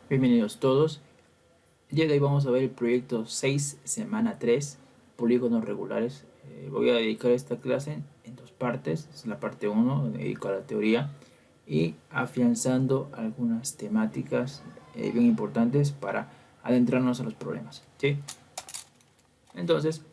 Bienvenidos todos. El día de hoy vamos a ver el proyecto 6, semana 3, polígonos regulares. Voy a dedicar esta clase en dos partes. Es la parte 1, donde dedico a la teoría y afianzando algunas temáticas bien importantes para adentrarnos a los problemas. ¿Sí? Entonces,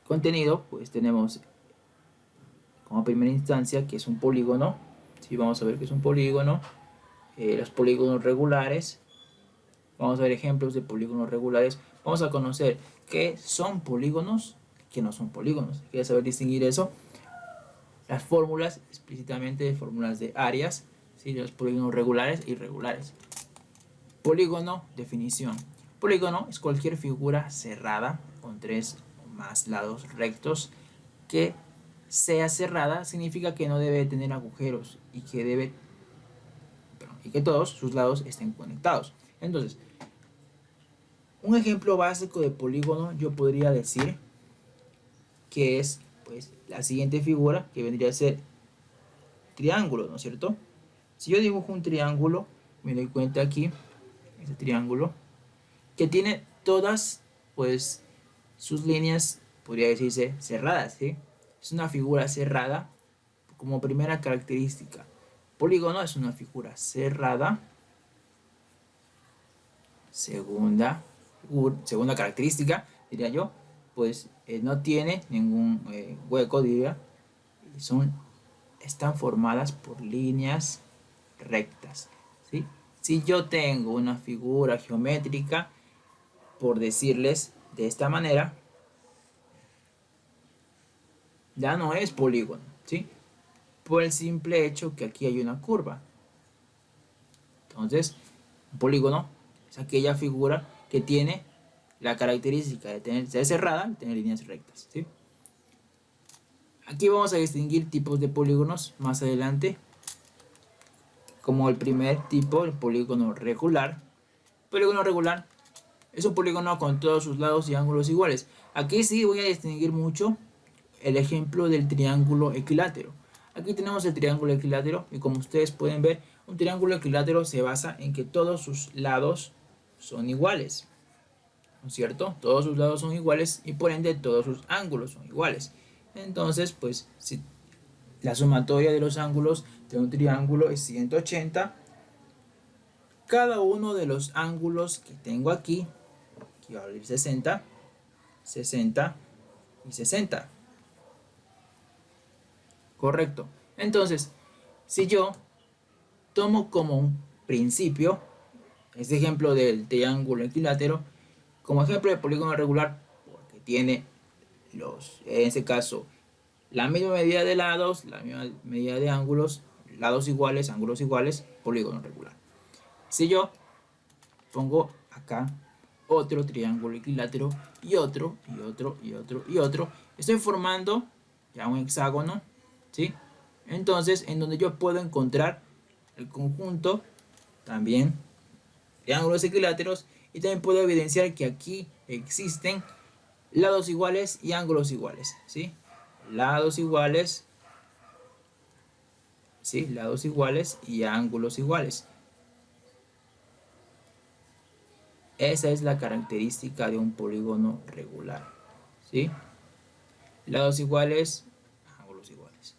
contenido, pues tenemos como primera instancia que es un polígono. ¿Sí? Vamos a ver que es un polígono. Los polígonos regulares. Vamos a ver ejemplos de polígonos regulares. Vamos a conocer qué son polígonos, qué no son polígonos. ¿Quieres saber distinguir eso? Las fórmulas, explícitamente fórmulas de áreas, ¿sí? De los polígonos regulares e irregulares. Polígono, definición. Polígono es cualquier figura cerrada con tres o más lados rectos que sea cerrada. Significa que no debe tener agujeros y que todos sus lados estén conectados. Entonces, un ejemplo básico de polígono yo podría decir que es pues la siguiente figura, que vendría a ser triángulo, ¿no es cierto? Si yo dibujo un triángulo, me doy cuenta aquí, este triángulo, que tiene todas pues sus líneas, podría decirse, cerradas, ¿sí? Es una figura cerrada como primera característica. Polígono es una figura cerrada. Segunda característica, diría yo, pues no tiene ningún hueco, diría. Están formadas por líneas rectas, ¿sí? Si yo tengo una figura geométrica, por decirles de esta manera, ya no es polígono, ¿sí? Por el simple hecho que aquí hay una curva. Entonces, un polígono es aquella figura que tiene la característica de ser cerrada y tener líneas rectas, ¿sí? Aquí vamos a distinguir tipos de polígonos más adelante, como el primer tipo, el polígono regular. El polígono regular es un polígono con todos sus lados y ángulos iguales. Aquí sí voy a distinguir mucho el ejemplo del triángulo equilátero. Aquí tenemos el triángulo equilátero y como ustedes pueden ver, un triángulo equilátero se basa en que todos sus lados son iguales, ¿no es cierto? Todos sus lados son iguales y por ende todos sus ángulos son iguales. Entonces, pues, si la sumatoria de los ángulos de un triángulo es 180, cada uno de los ángulos que tengo aquí va a abrir 60, 60 y 60. Correcto. Entonces, si yo tomo como un principio este ejemplo del triángulo equilátero, como ejemplo de polígono regular, porque tiene en este caso, la misma medida de lados, la misma medida de ángulos, lados iguales, ángulos iguales, polígono regular. Si yo pongo acá otro triángulo equilátero y otro, y otro, y otro, y otro, estoy formando ya un hexágono, ¿sí? Entonces, en donde yo puedo encontrar el conjunto, también triángulos equiláteros, y también puedo evidenciar que aquí existen lados iguales y ángulos iguales, ¿sí? Lados iguales, ¿sí? Lados iguales y ángulos iguales. Esa es la característica de un polígono regular, ¿sí? Lados iguales, ángulos iguales.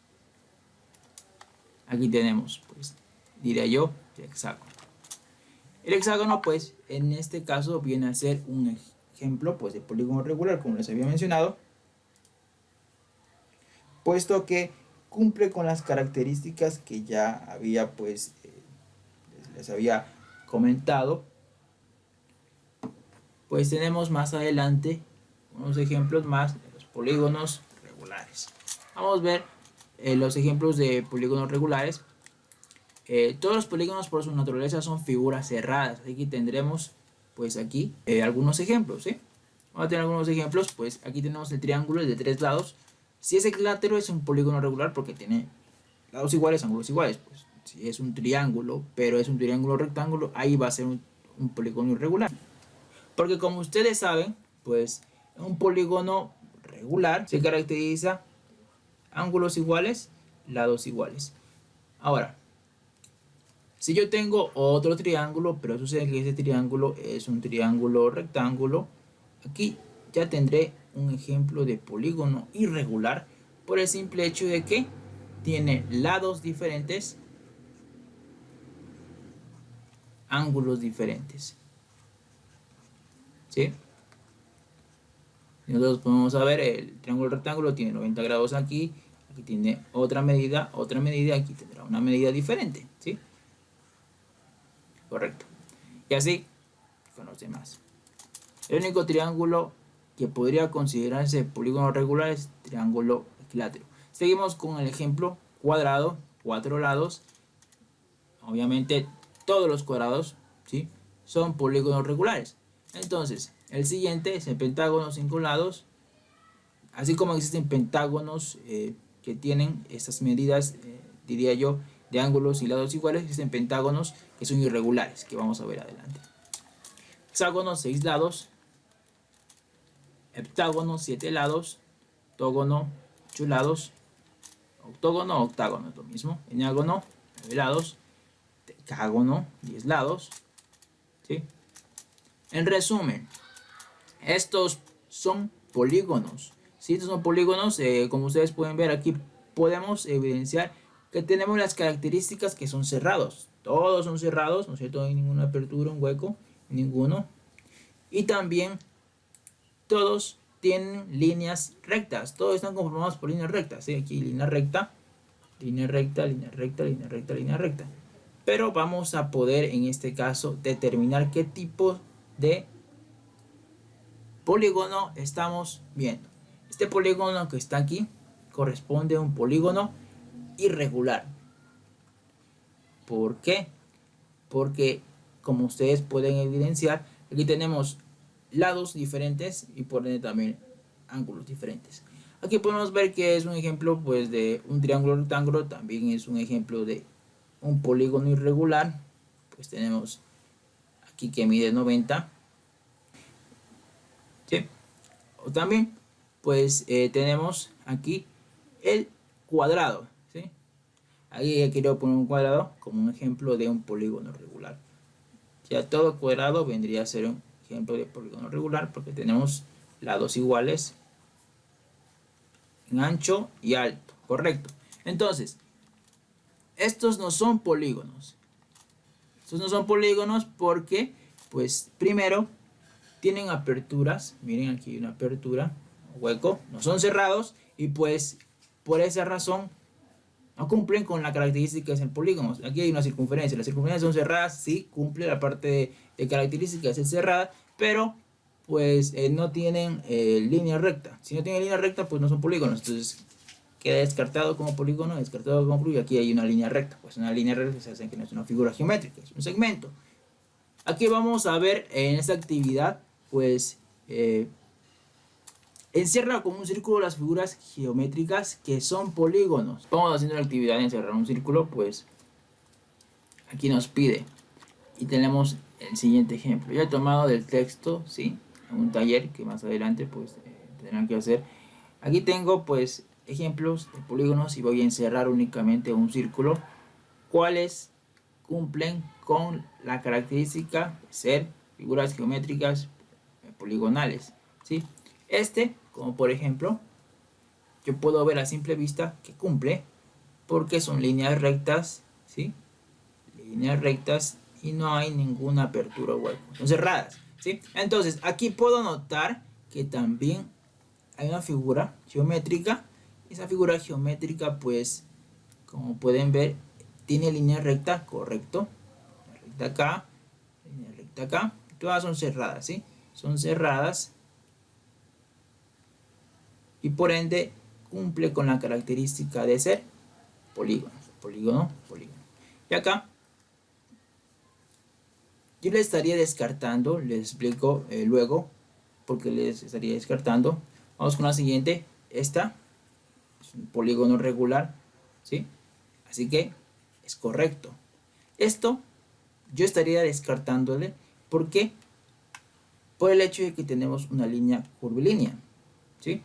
Aquí tenemos, pues, diría yo, el hexágono. El hexágono, pues, en este caso viene a ser un ejemplo, pues, de polígono regular, como les había mencionado, puesto que cumple con las características que ya había, pues, les había comentado. Pues tenemos más adelante unos ejemplos más de los polígonos regulares. Vamos a ver los ejemplos de polígonos regulares. Todos los polígonos por su naturaleza son figuras cerradas. Aquí tendremos pues aquí algunos ejemplos, ¿sí? Vamos a tener algunos ejemplos. Pues aquí tenemos el triángulo de tres lados. Si es equilátero es un polígono regular porque tiene lados iguales, ángulos iguales. Pues si es un triángulo, pero es un triángulo rectángulo, ahí va a ser un polígono irregular. Porque como ustedes saben, pues un polígono regular se caracteriza ángulos iguales, lados iguales. Ahora, Si yo tengo otro triángulo, pero sucede que este triángulo es un triángulo rectángulo, aquí ya tendré un ejemplo de polígono irregular por el simple hecho de que tiene lados diferentes, ángulos diferentes. ¿Sí? Nosotros podemos ver el triángulo rectángulo tiene 90 grados aquí, aquí tiene otra medida, aquí tendrá una medida diferente, ¿sí? Correcto. Y así con los demás. El único triángulo que podría considerarse polígono regular es triángulo equilátero. Seguimos con el ejemplo cuadrado, 4 lados. Obviamente todos los cuadrados, ¿sí?, son polígonos regulares. Entonces, el siguiente es el pentágono, 5 lados. Así como existen pentágonos que tienen estas medidas, diría yo, de ángulos y lados iguales, existen pentágonos que son irregulares, que vamos a ver adelante. Hexágono, 6 lados. Heptágono, 7 lados. Octógono, 8 lados. Octógono, octágono es lo mismo. Enágono, 9 lados. Decágono, 10 lados. ¿Sí? En resumen, estos son polígonos. ¿Sí? Estos son polígonos. Como ustedes pueden ver aquí, podemos evidenciar que tenemos las características que son cerrados. Todos son cerrados, ¿no es cierto? No hay ninguna apertura, un hueco, ninguno. Y también todos tienen líneas rectas. Todos están conformados por líneas rectas. ¿Sí? Aquí línea recta, línea recta, línea recta, línea recta, línea recta. Pero vamos a poder en este caso determinar qué tipo de polígono estamos viendo. Este polígono que está aquí corresponde a un polígono irregular. ¿Por qué? Porque, como ustedes pueden evidenciar, aquí tenemos lados diferentes y por ende también ángulos diferentes. Aquí podemos ver que es un ejemplo pues de un triángulo rectángulo, también es un ejemplo de un polígono irregular. Pues tenemos aquí que mide 90. ¿Sí? O también pues tenemos aquí el cuadrado. ¿Sí? Aquí quiero poner un cuadrado como un ejemplo de un polígono regular. Ya todo cuadrado vendría a ser un ejemplo de polígono regular porque tenemos lados iguales en ancho y alto. Correcto. Entonces, estos no son polígonos. Estos no son polígonos porque, pues, primero, tienen aperturas. Miren, aquí hay una apertura, un hueco. No son cerrados y, pues, por esa razón, no cumplen con la característica del polígono. Aquí hay una circunferencia. Las circunferencias son cerradas, sí, cumple la parte de características, es cerrada, pero pues no tienen línea recta. Si no tienen línea recta, pues no son polígonos. Entonces queda descartado como polígono, descartado como polígono. Y aquí hay una línea recta. Pues una línea recta se hace que no es una figura geométrica, es un segmento. Aquí vamos a ver en esta actividad, pues encierra como un círculo las figuras geométricas que son polígonos. Vamos haciendo la actividad de encerrar un círculo, pues aquí nos pide. Y tenemos el siguiente ejemplo. Yo he tomado del texto, ¿sí? En un taller que más adelante pues tendrán que hacer. Aquí tengo pues ejemplos de polígonos y voy a encerrar únicamente un círculo. ¿Cuáles cumplen con la característica de ser figuras geométricas poligonales? ¿Sí? Como por ejemplo, yo puedo ver a simple vista que cumple porque son líneas rectas, ¿sí? Líneas rectas y no hay ninguna apertura o hueco, son cerradas, ¿sí? Entonces aquí puedo notar que también hay una figura geométrica. Esa figura geométrica pues como pueden ver tiene línea recta, correcto, línea recta acá, línea recta acá, todas son cerradas, ¿sí? Son cerradas y por ende cumple con la característica de ser polígono, polígono, polígono. Y acá yo les estaría descartando, les explico luego porque les estaría descartando. Vamos con la siguiente. Esta es un polígono regular, ¿sí? Así que es correcto. Esto yo estaría descartándole. ¿Por qué? Por el hecho de que tenemos una línea curvilínea, ¿sí?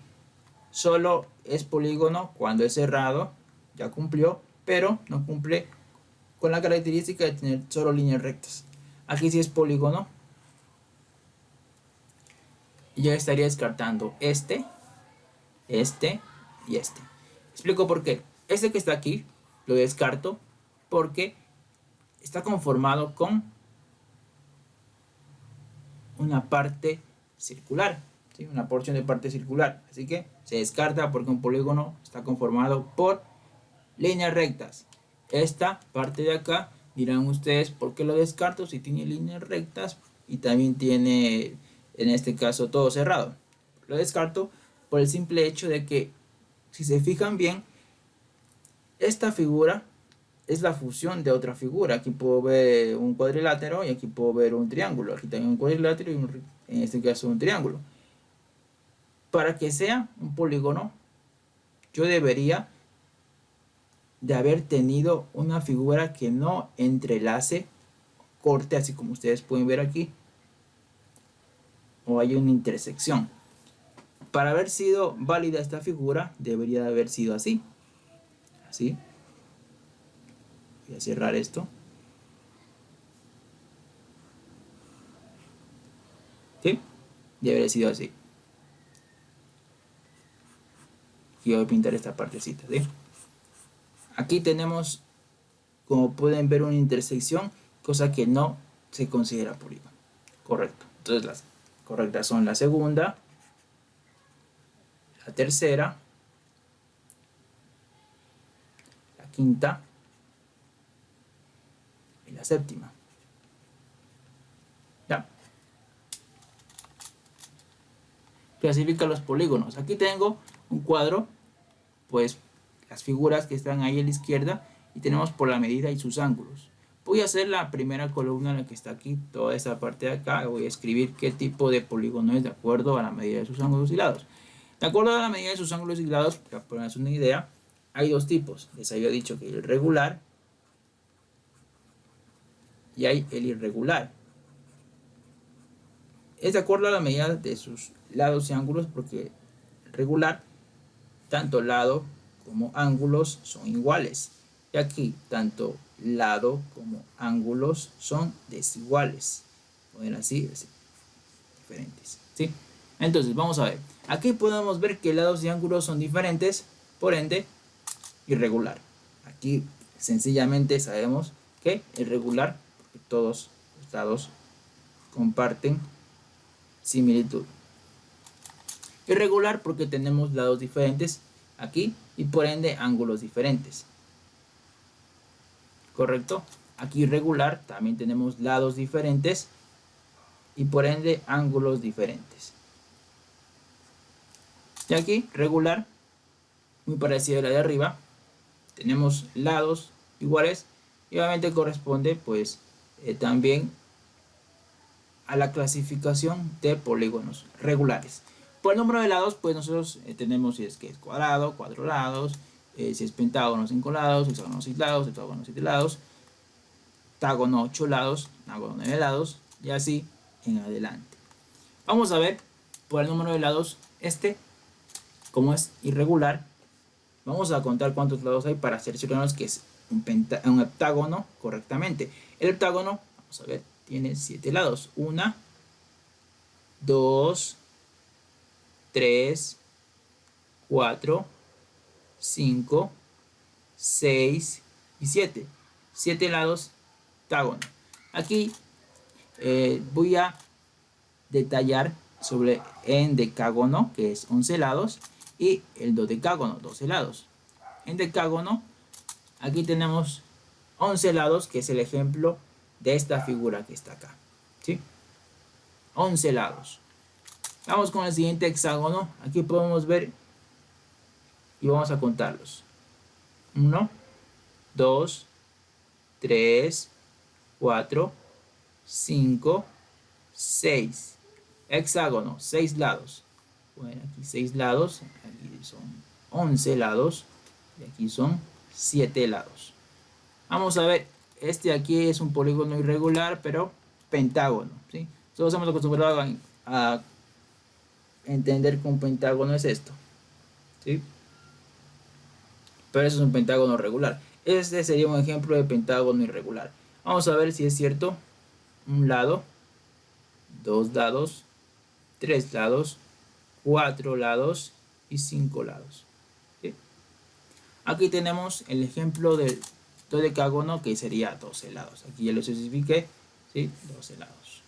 Solo es polígono cuando es cerrado, ya cumplió, pero no cumple con la característica de tener solo líneas rectas. Aquí sí es polígono. Y yo estaría descartando este y este. Explico por qué. Este que está aquí lo descarto porque está conformado con una parte circular, ¿sí? Una porción de parte circular. Así que se descarta porque un polígono está conformado por líneas rectas. Esta parte de acá, dirán ustedes, ¿por qué lo descarto si tiene líneas rectas y también tiene, en este caso, todo cerrado? Lo descarto por el simple hecho de que, si se fijan bien, esta figura es la fusión de otra figura. Aquí puedo ver un cuadrilátero y aquí puedo ver un triángulo. Aquí también un cuadrilátero y en este caso un triángulo. Para que sea un polígono, yo debería de haber tenido una figura que no entrelace, corte, así como ustedes pueden ver aquí, o hay una intersección. Para haber sido válida esta figura, debería de haber sido así. Así. Voy a cerrar esto. ¿Sí? Debería haber sido así. Y voy a pintar esta partecita, ¿sí? Aquí tenemos, como pueden ver, una intersección, cosa que no se considera polígono. Correcto. Entonces las correctas son la segunda, la tercera, la quinta y la séptima. Ya. Clasifica los polígonos. Aquí tengo un cuadro, pues las figuras que están ahí a la izquierda, y tenemos por la medida y sus ángulos. Voy a hacer la primera columna, la que está aquí, toda esta parte de acá. Voy a escribir qué tipo de polígono es de acuerdo a la medida de sus ángulos y lados. De acuerdo a la medida de sus ángulos y lados, para ponerles una idea, hay dos tipos. Les había dicho que el regular y hay el irregular. Es de acuerdo a la medida de sus lados y ángulos, porque el regular, tanto lado como ángulos son iguales. Y aquí, tanto lado como ángulos son desiguales. Poner así, diferentes. ¿Sí? Entonces, vamos a ver. Aquí podemos ver que lados y ángulos son diferentes, por ende, irregular. Aquí, sencillamente, sabemos que irregular, porque todos los lados comparten similitud. Irregular porque tenemos lados diferentes aquí y por ende ángulos diferentes. ¿Correcto? Aquí irregular también tenemos lados diferentes y por ende ángulos diferentes. Y aquí regular, muy parecida a la de arriba, tenemos lados iguales y obviamente corresponde pues también a la clasificación de polígonos regulares. Por el número de lados, pues nosotros tenemos si es que es cuadrado, 4 lados, si es pentágono, 5 lados, hexágono, 6 lados, heptágono, 7 lados, octágono, 8 lados, nágono, 9 lados, y así en adelante. Vamos a ver por el número de lados como es irregular, vamos a contar cuántos lados hay para cerciorarnos que es un heptágono correctamente. El heptágono, vamos a ver, tiene 7 lados. 1, 2, 3, 4, 5, 6 y 7. 7 lados heptágono. Aquí voy a detallar sobre en decágono, que es 11 lados, y el dodecágono, 12 lados. En decágono, aquí tenemos 11 lados, que es el ejemplo de esta figura que está acá, ¿sí? 11 lados. Vamos con el siguiente hexágono. Aquí podemos ver y vamos a contarlos. 1, 2, 3, 4, 5, 6. Hexágono, 6 lados. Bueno, aquí 6 lados, aquí son 11 lados y aquí son 7 lados. Vamos a ver, este aquí es un polígono irregular, pero pentágono, ¿sí? Todos estamos acostumbrados a entender que un pentágono es esto, ¿sí? Pero eso es un pentágono regular. Este sería un ejemplo de pentágono irregular. Vamos a ver si es cierto. Un lado, dos lados, tres lados, cuatro lados y cinco lados. ¿Sí? Aquí tenemos el ejemplo del dodecágono, que sería 12 lados. Aquí ya lo especifiqué, ¿sí? 12 lados.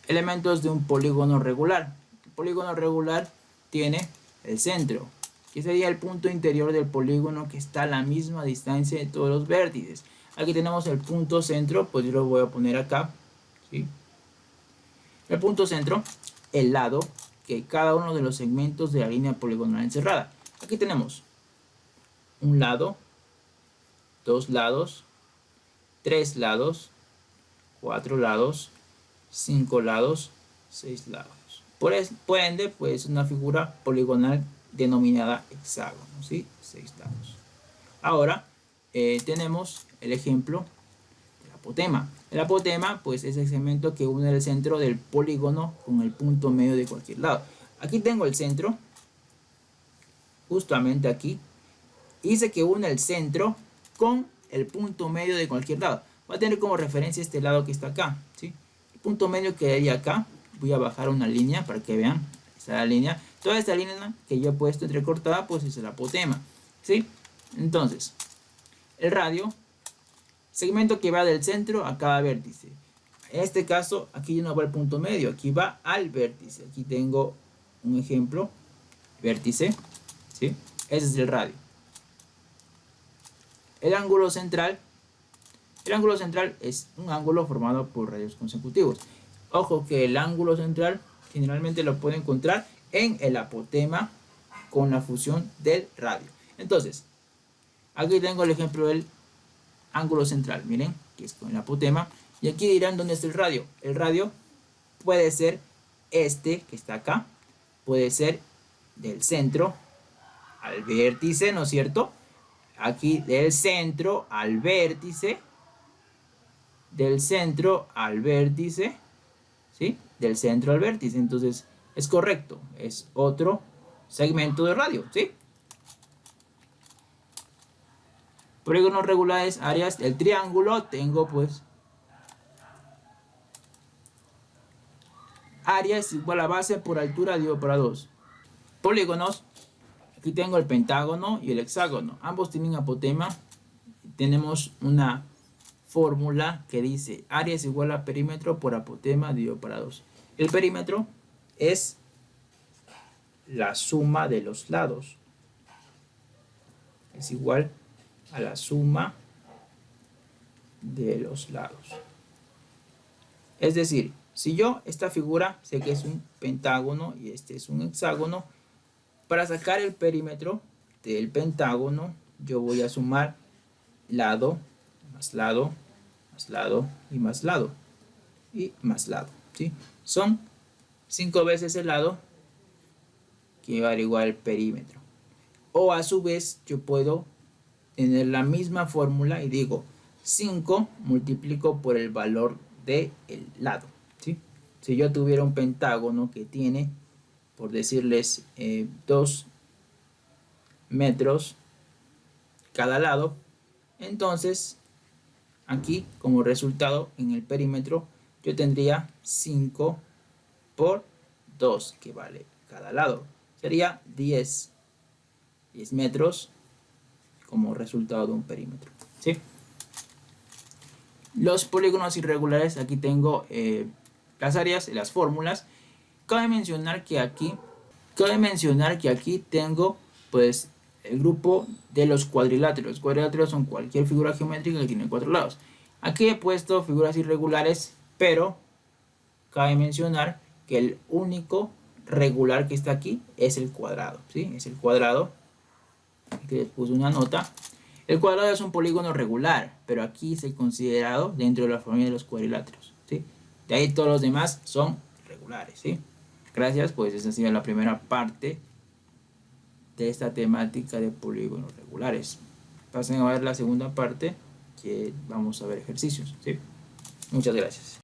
Elementos de un polígono regular. El polígono regular tiene el centro, que sería el punto interior del polígono que está a la misma distancia de todos los vértices. Aquí tenemos el punto centro, pues yo lo voy a poner acá, ¿sí? El punto centro, el lado, que cada uno de los segmentos de la línea poligonal encerrada. Aquí tenemos un lado, dos lados, tres lados, cuatro lados, cinco lados, seis lados. Por ende, pues una figura poligonal denominada hexágono, ¿sí? 6 lados. Ahora tenemos el ejemplo del apotema. El apotema, pues, es el segmento que une el centro del polígono con el punto medio de cualquier lado. Aquí tengo el centro, justamente aquí. Hice que une el centro con el punto medio de cualquier lado. Va a tener como referencia este lado que está acá, ¿sí? El punto medio quedaría acá. Voy a bajar una línea para que vean. Está la línea. Toda esta línea que yo he puesto entrecortada, pues es el apotema, ¿sí? Entonces, el radio, segmento que va del centro a cada vértice. En este caso, aquí no va al punto medio, aquí va al vértice. Aquí tengo un ejemplo, vértice, ¿sí? Ese es el radio. El ángulo central es un ángulo formado por radios consecutivos. Ojo que el ángulo central generalmente lo puedo encontrar en el apotema con la fusión del radio. Entonces, aquí tengo el ejemplo del ángulo central, miren, que es con el apotema. Y aquí dirán dónde está el radio. El radio puede ser este que está acá, puede ser del centro al vértice, ¿no es cierto? Aquí del centro al vértice, del centro al vértice, ¿sí? Del centro al vértice. Entonces es correcto, es otro segmento de radio, ¿sí? Polígonos regulares, áreas del triángulo, tengo pues área es igual a base por altura dividido por 2. Polígonos, aquí tengo el pentágono y el hexágono, ambos tienen apotema. Tenemos una fórmula que dice área es igual a perímetro por apotema dividido por 2. El perímetro es la suma de los lados, es igual a la suma de los lados. Es decir, si yo esta figura sé que es un pentágono y este es un hexágono, para sacar el perímetro del pentágono yo voy a sumar lado, más lado, más lado y más lado y más lado, ¿sí? Son 5 veces el lado que va a igual el perímetro. O a su vez yo puedo tener la misma fórmula y digo 5 multiplico por el valor del lado, ¿sí? Si yo tuviera un pentágono que tiene, por decirles, 2 metros cada lado, entonces aquí como resultado en el perímetro yo tendría 5 por 2 que vale cada lado, sería 10 metros como resultado de un perímetro, ¿sí? Los polígonos irregulares, aquí tengo las áreas y las fórmulas. Cabe mencionar que aquí tengo pues el grupo de los cuadriláteros. Los cuadriláteros son cualquier figura geométrica que tiene 4 lados. Aquí he puesto figuras irregulares, pero cabe mencionar que el único regular que está aquí es el cuadrado, ¿sí? Es el cuadrado. Aquí les puse una nota. El cuadrado es un polígono regular, pero aquí es considerado dentro de la familia de los cuadriláteros, ¿sí? De ahí todos los demás son regulares, ¿sí? Gracias, pues esa ha sido la primera parte de esta temática de polígonos regulares. Pasen a ver la segunda parte, que vamos a ver ejercicios, ¿sí? Muchas gracias.